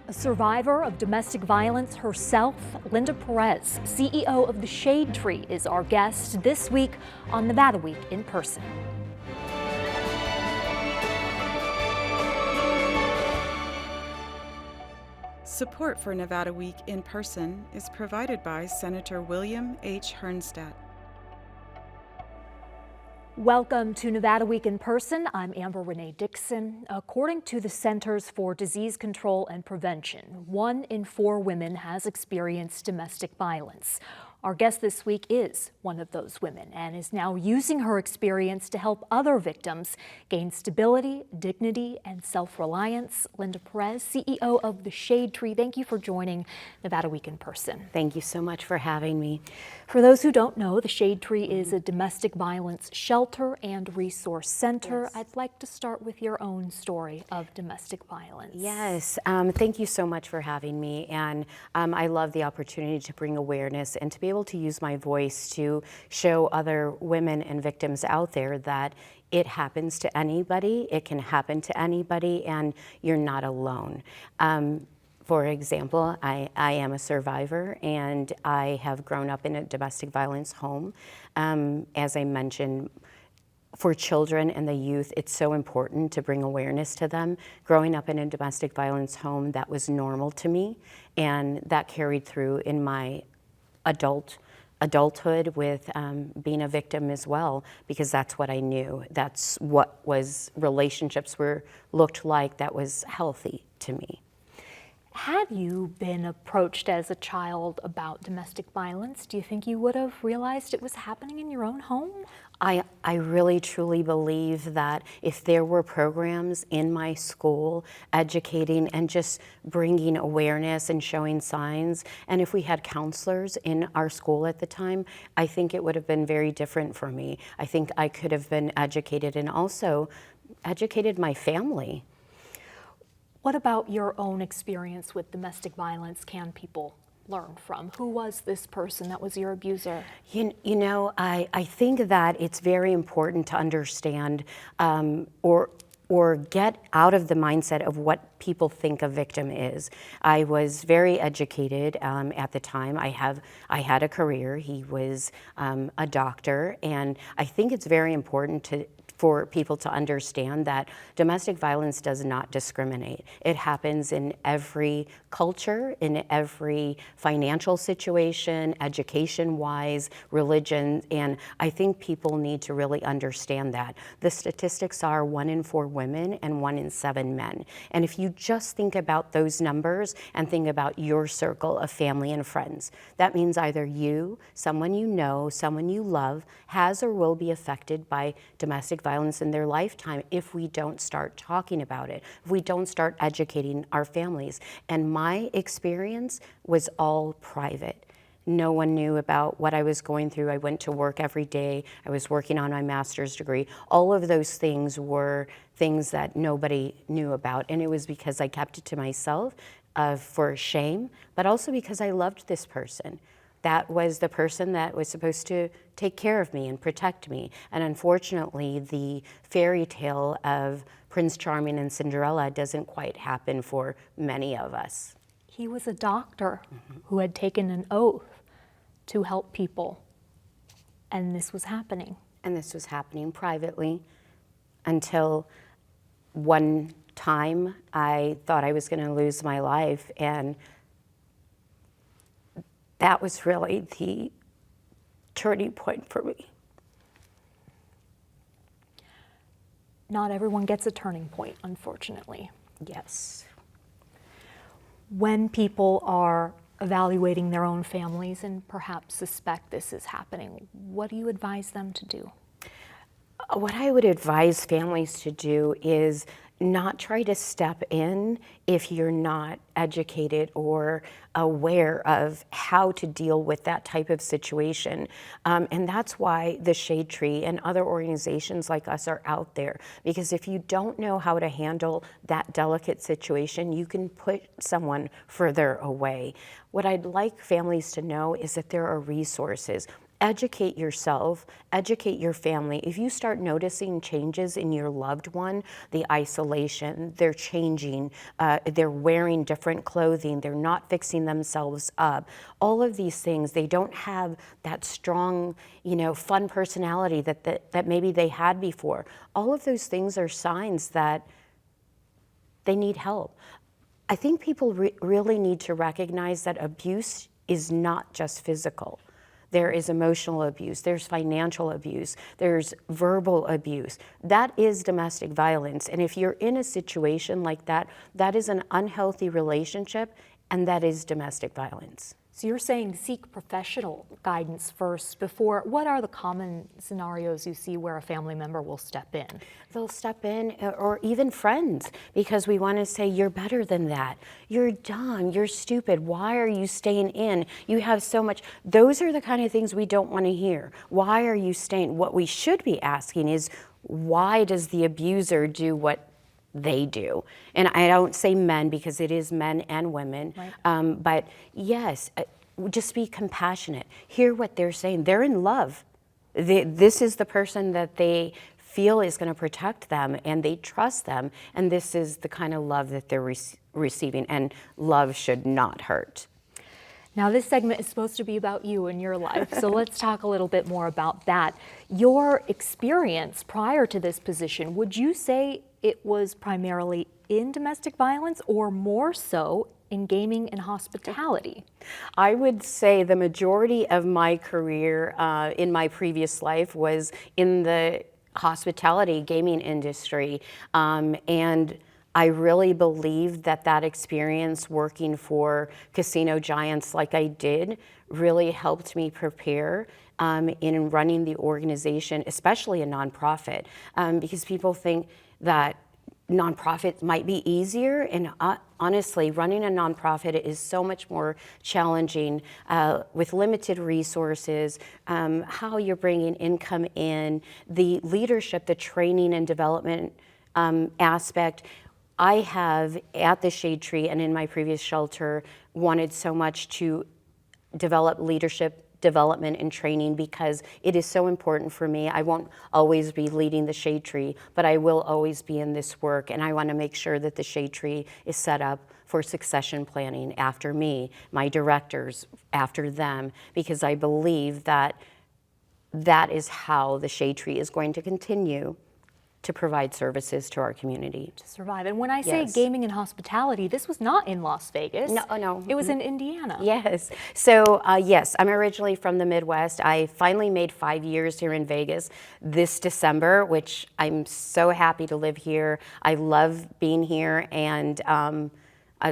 A survivor of domestic violence herself, Linda Perez, CEO of the Shade Tree, is our guest this week on Nevada Week in Person. Support for Nevada Week in Person is provided by Senator William H. Hernnstedt. Welcome to Nevada Week in Person. I'm Amber Renee Dixon. According to the Centers for Disease Control and Prevention, 1 in 4 women has experienced domestic violence. Our guest this week is one of those women and is now using her experience to help other victims gain stability, dignity, and self-reliance. Linda Perez, CEO of the Shade Tree, thank you for joining Nevada Week in Person. Thank you so much for having me. For those who don't know, the Shade Tree is a domestic violence shelter and resource center. Yes. I'd like to start with your own story of domestic violence. Yes, thank you so much for having me, and I love the opportunity to bring awareness and to be able to use my voice to show other women and victims out there that it happens to anybody, it can happen to anybody, and you're not alone. For example, I am a survivor and I have grown up in a domestic violence home. As I mentioned, for children and the youth, it's so important to bring awareness to them. Growing up in a domestic violence home, that was normal to me, and that carried through in my adulthood with being a victim as well, because that's what I knew. That's what relationships looked like that was healthy to me. Had you been approached as a child about domestic violence, do you think you would have realized it was happening in your own home? I really truly believe that if there were programs in my school educating and just bringing awareness and showing signs, and if we had counselors in our school at the time, I think it would have been very different for me. I think I could have been educated and also educated my family. What about your own experience with domestic violence can people learn from? Who was this person that was your abuser? You know, I think that it's very important to understand or get out of the mindset of what people think a victim is. I was very educated at the time. I had a career. He was a doctor, and I think it's very important for people to understand that domestic violence does not discriminate. It happens in every culture, in every financial situation, education-wise, religion, and I think people need to really understand that. The statistics are 1 in 4 women and 1 in 7 men. And if you just think about those numbers and think about your circle of family and friends, that means either you, someone you know, someone you love, has or will be affected by domestic violence in their lifetime if we don't start talking about it, if we don't start educating our families. And my experience was all private. No one knew about what I was going through. I went to work every day. I was working on my master's degree. All of those things were things that nobody knew about. And it was because I kept it to myself for shame, but also because I loved this person. That was the person that was supposed to take care of me and protect me. And unfortunately, the fairy tale of Prince Charming and Cinderella doesn't quite happen for many of us. He was a doctor who had taken an oath to help people, and this was happening. And this was happening privately until one time I thought I was going to lose my life, and that was really the turning point for me. Not everyone gets a turning point, unfortunately. Yes. When people are evaluating their own families and perhaps suspect this is happening, what do you advise them to do? What I would advise families to do is not try to step in if you're not educated or aware of how to deal with that type of situation. And that's why the Shade Tree and other organizations like us are out there. Because if you don't know how to handle that delicate situation, you can put someone further away. What I'd like families to know is that there are resources. educate yourself, educate your family. If you start noticing changes in your loved one, the isolation, they're changing, they're wearing different clothing, they're not fixing themselves up, all of these things, they don't have that strong, fun personality that maybe they had before. All of those things are signs that they need help. I think people really need to recognize that abuse is not just physical. There is emotional abuse, there's financial abuse, there's verbal abuse. That is domestic violence. And if you're in a situation like that, that is an unhealthy relationship, and that is domestic violence. So you're saying seek professional guidance first before. What are the common scenarios you see where a family member will step in? They'll step in, or even friends, because we want to say, you're better than that. You're dumb, you're stupid, why are you staying in? You have so much. Those are the kind of things we don't want to hear. Why are you staying? What we should be asking is, why does the abuser do what they do? And I don't say men, because it is men and women. Right. But yes, just be compassionate. Hear what they're saying. They're in love. This is the person that they feel is going to protect them, and they trust them. And this is the kind of love that they're receiving. And love should not hurt. Now, this segment is supposed to be about you and your life, so let's talk a little bit more about that. Your experience prior to this position, would you say it was primarily in domestic violence or more so in gaming and hospitality? I would say the majority of my career in my previous life was in the hospitality gaming industry, and I really believe that experience working for casino giants like I did really helped me prepare in running the organization, especially a nonprofit, because people think that nonprofit might be easier, and honestly, running a nonprofit is so much more challenging with limited resources, how you're bringing income in, the leadership, the training and development aspect. I have, at the Shade Tree and in my previous shelter, wanted so much to develop leadership development and training, because it is so important for me. I won't always be leading the Shade Tree, but I will always be in this work, and I want to make sure that the Shade Tree is set up for succession planning after me, my directors after them, because I believe that is how the Shade Tree is going to continue to provide services to our community. To survive. And when I say gaming and hospitality, this was not in Las Vegas. No. It was in Indiana. Yes. So yes, I'm originally from the Midwest. I finally made 5 years here in Vegas this December, which I'm so happy to live here. I love being here, and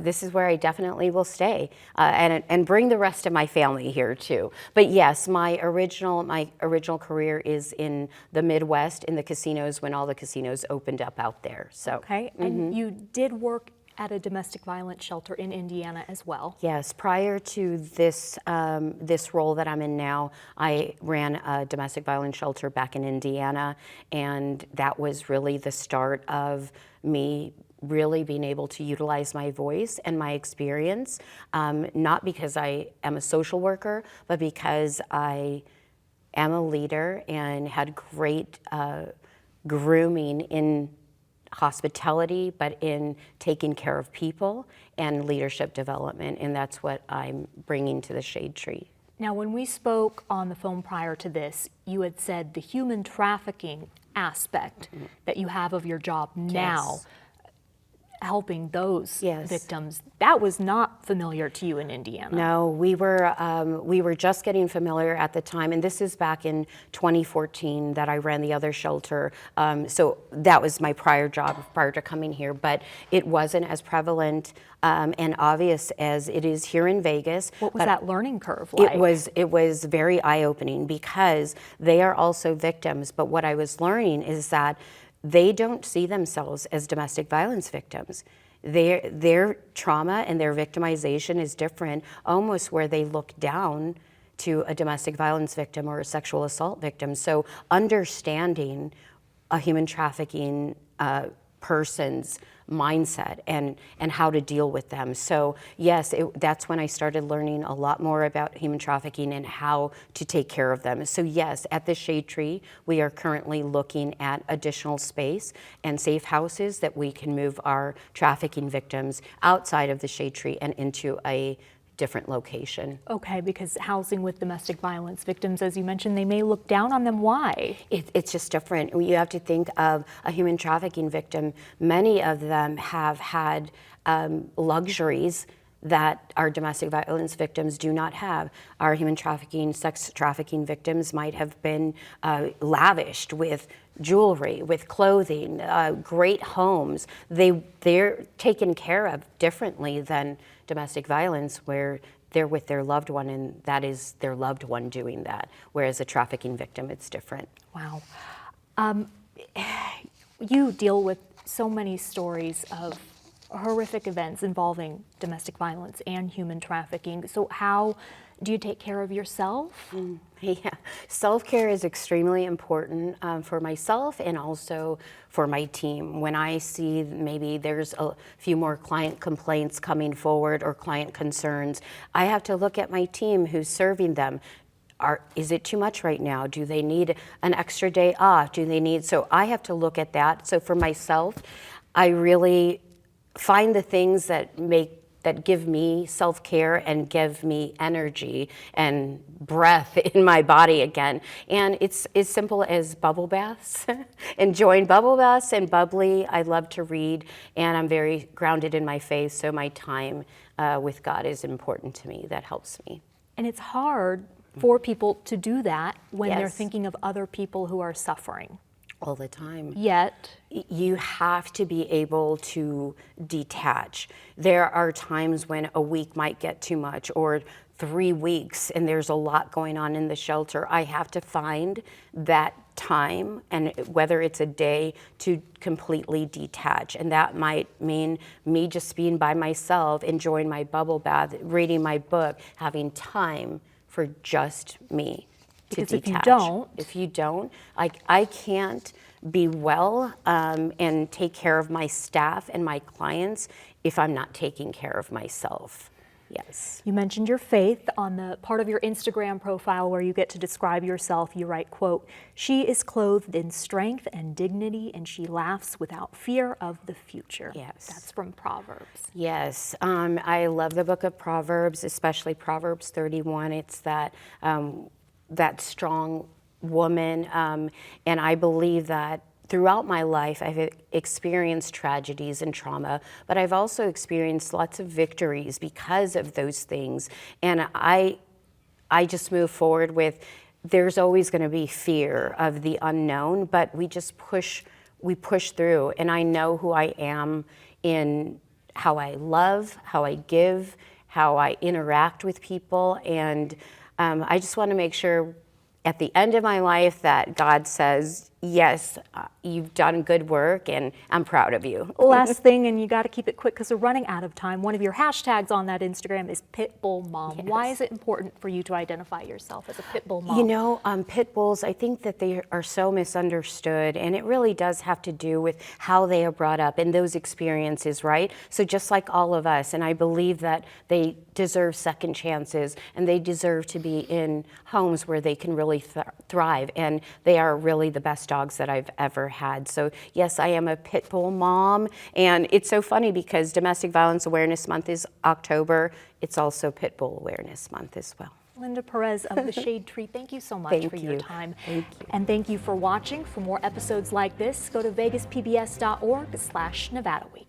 this is where I definitely will stay, and bring the rest of my family here too. But yes, my original career is in the Midwest, in the casinos, when all the casinos opened up out there. So okay, and you did work at a domestic violence shelter in Indiana as well. Yes, prior to this this role that I'm in now, I ran a domestic violence shelter back in Indiana, and that was really the start of me really being able to utilize my voice and my experience, not because I am a social worker, but because I am a leader and had great grooming in hospitality, but in taking care of people and leadership development, and that's what I'm bringing to the Shade Tree. Now, when we spoke on the phone prior to this, you had said the human trafficking aspect that you have of your job now, helping those victims, that was not familiar to you in Indiana. No, we were just getting familiar at the time, and this is back in 2014 that I ran the other shelter. So that was my prior job prior to coming here, but it wasn't as prevalent and obvious as it is here in Vegas. What was that learning curve like? It was very eye-opening, because they are also victims, but what I was learning is that they don't see themselves as domestic violence victims. Their trauma and their victimization is different, almost where they look down to a domestic violence victim or a sexual assault victim. So understanding a human trafficking person's mindset and how to deal with them. So yes, that's when I started learning a lot more about human trafficking and how to take care of them. So yes, at the Shade Tree, we are currently looking at additional space and safe houses that we can move our trafficking victims outside of the Shade Tree and into a different location. Okay, because housing with domestic violence victims, as you mentioned, they may look down on them. Why? It's just different. You have to think of a human trafficking victim. Many of them have had luxuries that our domestic violence victims do not have. Our human trafficking, sex trafficking victims might have been lavished with jewelry, with clothing, great homes. They're taken care of differently than domestic violence, where they're with their loved one and that is their loved one doing that. Whereas a trafficking victim, it's different. Wow. You deal with so many stories of horrific events involving domestic violence and human trafficking. So how do you take care of yourself? Yeah, self-care is extremely important for myself and also for my team. When I see maybe there's a few more client complaints coming forward or client concerns, I have to look at my team who's serving them. Is it too much right now? Do they need an extra day off? So I have to look at that. So for myself, I really find the things that give me self-care and give me energy and breath in my body again. And it's as simple as bubble baths. Enjoying bubble baths and bubbly. I love to read and I'm very grounded in my faith, so my time with God is important to me. That helps me. And it's hard for people to do that when they're Yes. thinking of other people who are suffering. All the time. Yet, You have to be able to detach. There are times when a week might get too much, or 3 weeks, and there's a lot going on in the shelter. I have to find that time, and whether it's a day, to completely detach. And that might mean me just being by myself, enjoying my bubble bath, reading my book, having time for just me. Because to if you detach. If you don't, I can't be well and take care of my staff and my clients if I'm not taking care of myself. Yes. you mentioned your faith on the part of your Instagram profile where you get to describe yourself. You write, quote, "She is clothed in strength and dignity, and she laughs without fear of the future." Yes. That's from Proverbs. Yes, I love the book of Proverbs, especially Proverbs 31. It's that strong woman, and I believe that throughout my life I've experienced tragedies and trauma, but I've also experienced lots of victories because of those things. And I just move forward with, there's always going to be fear of the unknown, but we push through. And I know who I am in how I love, how I give, how I interact with people, and I just want to make sure at the end of my life that God says, yes, you've done good work and I'm proud of you. Last thing, and you got to keep it quick because we're running out of time. One of your hashtags on that Instagram is Pitbull Mom. Yes. Why is it important for you to identify yourself as a Pitbull Mom? You know, pit bulls, I think that they are so misunderstood, and it really does have to do with how they are brought up and those experiences, right? So just like all of us, and I believe that they deserve second chances and they deserve to be in homes where they can really thrive, and they are really the best dogs that I've ever had. So yes, I am a pit bull mom, and it's so funny because Domestic Violence Awareness Month is October. It's also Pit Bull Awareness Month as well. Linda Perez of the Shade Tree, thank you so much for your time. Thank you. And thank you for watching. For more episodes like this, go to vegaspbs.org/Nevada Week.